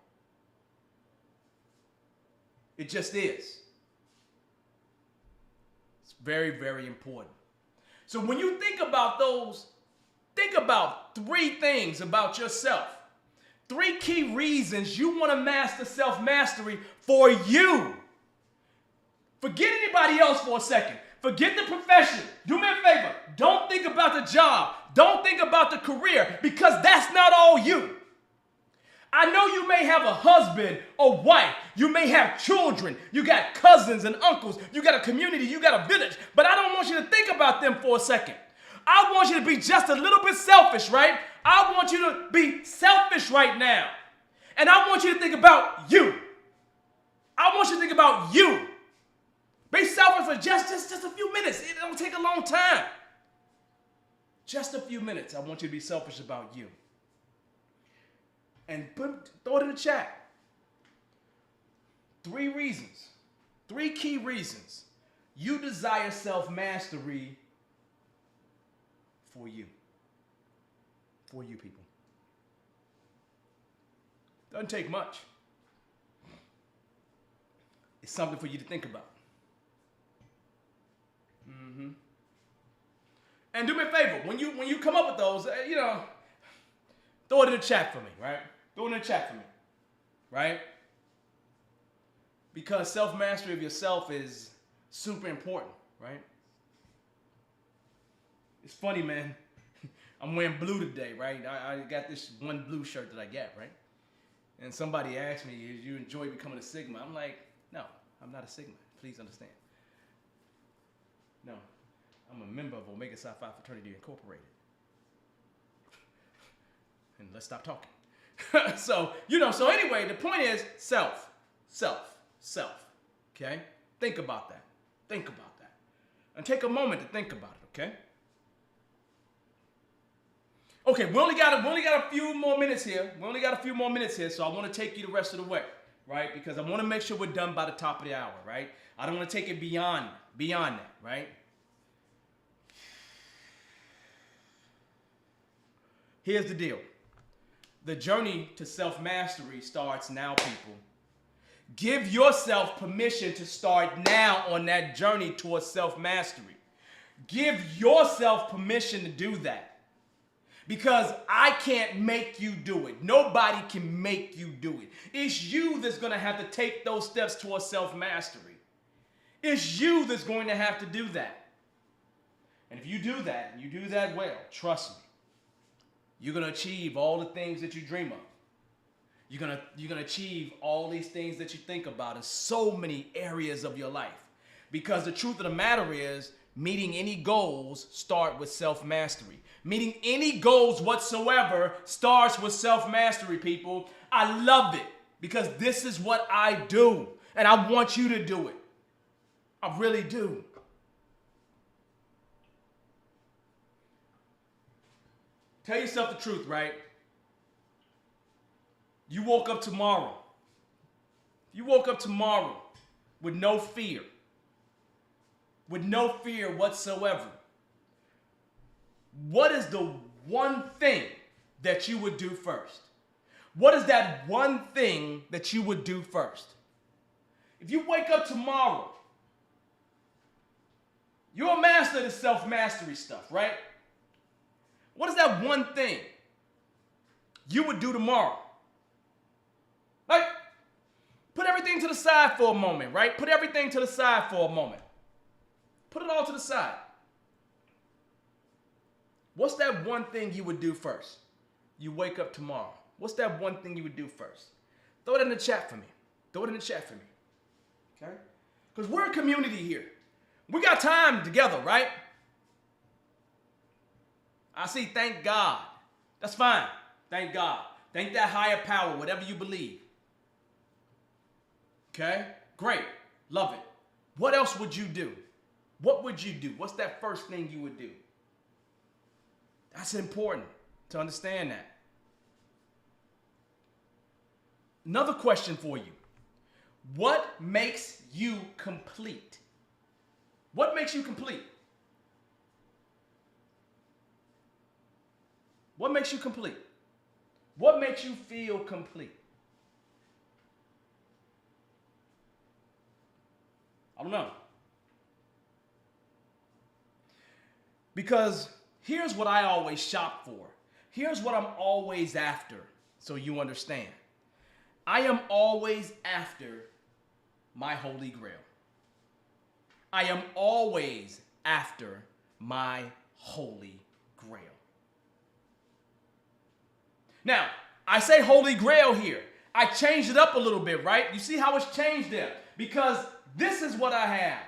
It just is. It's very, very important. So when you think about those, think about 3 things about yourself. 3 key reasons you want to master self-mastery for you. Forget anybody else for a second. Forget the profession. Do me a favor. Don't think about the job. Don't think about the career because that's not all you. I know you may have a husband or wife. You may have children. You got cousins and uncles. You got a community. You got a village. But I don't want you to think about them for a second. I want you to be just a little bit selfish, right? I want you to be selfish right now. And I want you to think about you. I want you to think about you. Be selfish for just a few minutes. It don't take a long time. Just a few minutes. I want you to be selfish about you. And throw it in the chat. 3 reasons. 3 key reasons you desire self-mastery for you. For you people. Doesn't take much. It's something for you to think about. And do me a favor, when you come up with those, throw it in the chat for me, right? Throw it in the chat for me, right? Because self-mastery of yourself is super important, right? It's funny, man. I'm wearing blue today, right? I got this one blue shirt that I got, right? And somebody asked me, "Do you enjoy becoming a Sigma?" I'm like, no, I'm not a Sigma. Please understand. No, I'm a member of Omega Psi Phi Fraternity Incorporated. And let's stop talking. So anyway, the point is self. Okay? Think about that. Think about that. And take a moment to think about it, okay? Okay, we only got a few more minutes here. So I want to take you the rest of the way, right? Because I want to make sure we're done by the top of the hour, right? I don't want to take it beyond that, right? Here's the deal. The journey to self-mastery starts now, people. Give yourself permission to start now on that journey towards self-mastery. Give yourself permission to do that. Because I can't make you do it. Nobody can make you do it. It's you that's going to have to take those steps towards self-mastery. It's you that's going to have to do that. And if you do that, and you do that well, trust me, you're going to achieve all the things that you dream of. You're gonna achieve all these things that you think about in so many areas of your life. Because the truth of the matter is, meeting any goals start with self-mastery. Meeting any goals whatsoever starts with self-mastery, people. I love it because this is what I do. And I want you to do it. I really do. Tell yourself the truth, right? You woke up tomorrow. You woke up tomorrow with no fear. With no fear whatsoever. What is the one thing that you would do first? What is that one thing that you would do first? If you wake up tomorrow, you're a master of the self-mastery stuff, right? What is that one thing you would do tomorrow? Like, put everything to the side for a moment, right? Put everything to the side for a moment. Put it all to the side. What's that one thing you would do first? You wake up tomorrow. What's that one thing you would do first? Throw it in the chat for me. Throw it in the chat for me. Okay? Because we're a community here. We got time together, right? I see, thank God. That's fine. Thank God. Thank that higher power, whatever you believe. Okay? Great. Love it. What else would you do? What would you do? What's that first thing you would do? That's important to understand that. Another question for you. What makes you complete? What makes you complete? What makes you complete? What makes you feel complete? I don't know. Because here's what I always shop for. Here's what I'm always after, so you understand. I am always after my holy grail. I am always after my holy grail. Now, I say holy grail here. I changed it up a little bit, right? You see how it's changed there? Because this is what I have.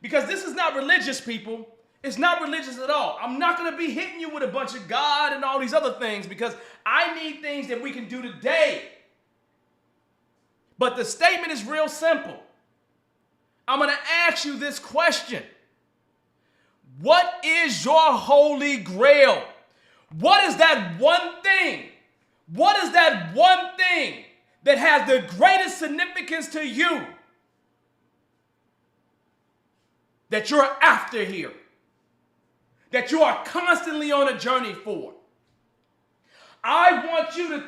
Because this is not religious, people. It's not religious at all. I'm not going to be hitting you with a bunch of God and all these other things because I need things that we can do today. But the statement is real simple. I'm going to ask you this question. What is your holy grail? What is that one thing? What is that one thing that has the greatest significance to you that you're after here? That you are constantly on a journey for? I want you to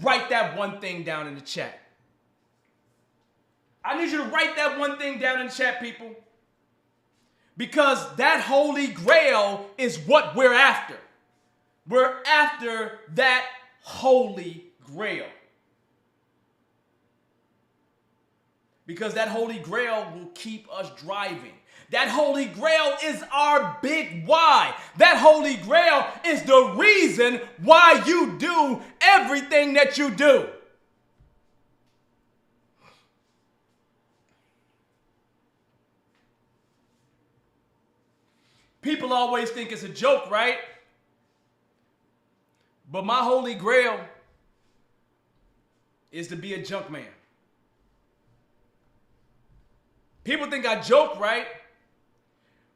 write that one thing down in the chat. I need you to write that one thing down in the chat, people. Because that holy grail is what we're after. We're after that holy grail. Because that holy grail will keep us driving. That holy grail is our big why. That holy grail is the reason why you do everything that you do. People always think it's a joke, right? But my holy grail is to be a junk man. People think I joke, right?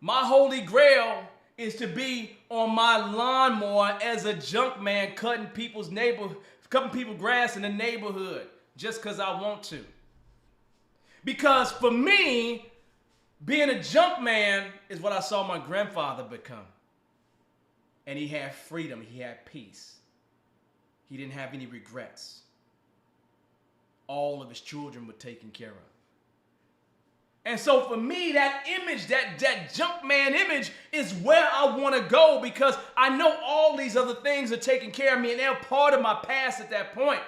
My holy grail is to be on my lawnmower as a junk man cutting people's grass in the neighborhood just because I want to. Because for me, being a junk man is what I saw my grandfather become. And he had freedom. He had peace. He didn't have any regrets. All of his children were taken care of. And so for me, that image, that junk man image is where I want to go because I know all these other things are taking care of me and they're part of my past at that point.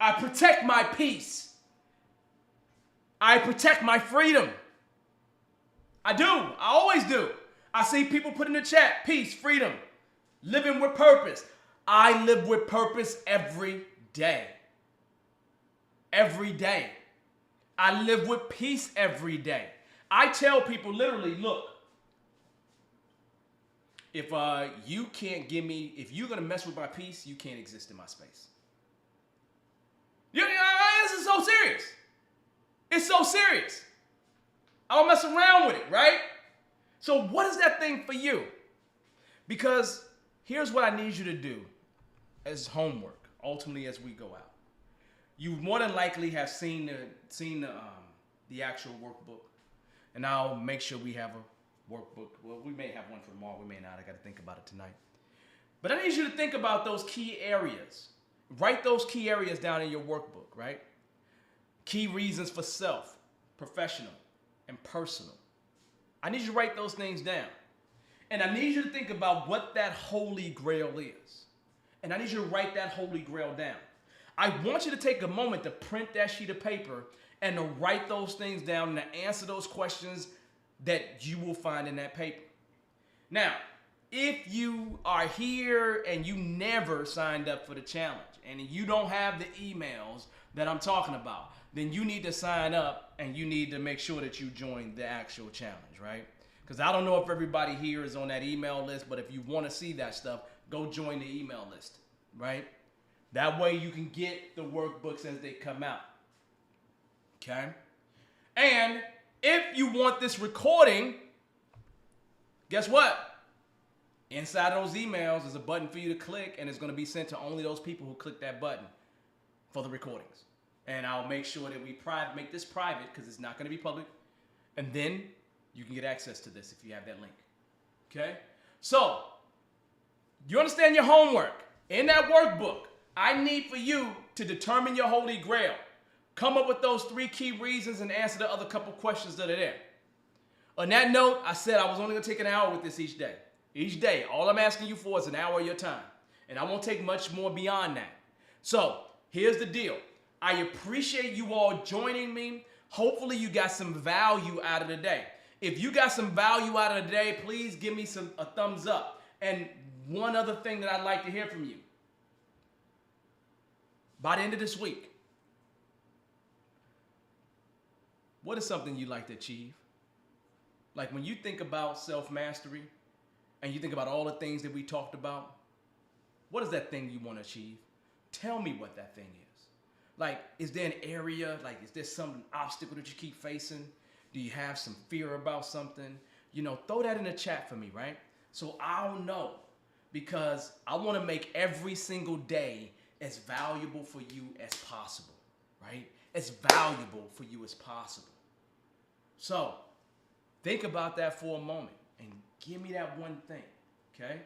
I protect my peace. I protect my freedom. I do. I always do. I see people put in the chat, peace, freedom, living with purpose. I live with purpose every day. Every day. I live with peace every day. I tell people literally, look, if you can't give me, if you're going to mess with my peace, you can't exist in my space. This is so serious. It's so serious. I don't mess around with it, right? So what is that thing for you? Because here's what I need you to do as homework, ultimately as we go out. You more than likely have seen the actual workbook, and I'll make sure we have a workbook. Well, we may have one for tomorrow. We may not. I got to think about it tonight. But I need you to think about those key areas. Write those key areas down in your workbook, right? Key reasons for self, professional, and personal. I need you to write those things down. And I need you to think about what that holy grail is. And I need you to write that holy grail down. I want you to take a moment to print that sheet of paper and to write those things down and to answer those questions that you will find in that paper. Now, if you are here and you never signed up for the challenge and you don't have the emails that I'm talking about, then you need to sign up and you need to make sure that you join the actual challenge, right? Because I don't know if everybody here is on that email list, but if you want to see that stuff, go join the email list, right? That way you can get the workbooks as they come out. Okay? And if you want this recording, guess what? Inside of those emails is a button for you to click, and it's going to be sent to only those people who click that button for the recordings. And I'll make sure that we make this private because it's not going to be public. And then you can get access to this if you have that link. Okay? So, you understand your homework. In that workbook, I need for you to determine your holy grail. Come up with those 3 key reasons and answer the other couple questions that are there. On that note, I said I was only going to take an hour with this each day. Each day, all I'm asking you for is an hour of your time. And I won't take much more beyond that. So, here's the deal. I appreciate you all joining me. Hopefully you got some value out of the day. If you got some value out of the day, please give me a thumbs up. And one other thing that I'd like to hear from you. By the end of this week, what is something you'd like to achieve? Like when you think about self-mastery and you think about all the things that we talked about, what is that thing you want to achieve? Tell me what that thing is. Like, is there an area, like, is there some obstacle that you keep facing? Do you have some fear about something? You know, throw that in the chat for me, right? So I'll know, because I want to make every single day as valuable for you as possible, right? As valuable for you as possible. So think about that for a moment and give me that one thing, okay?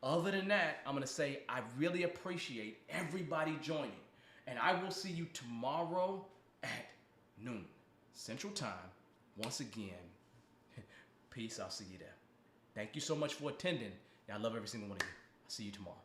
Other than that, I'm going to say I really appreciate everybody joining. And I will see you tomorrow at noon Central Time. Once again, peace. I'll see you there. Thank you so much for attending. I love every single one of you. I'll see you tomorrow.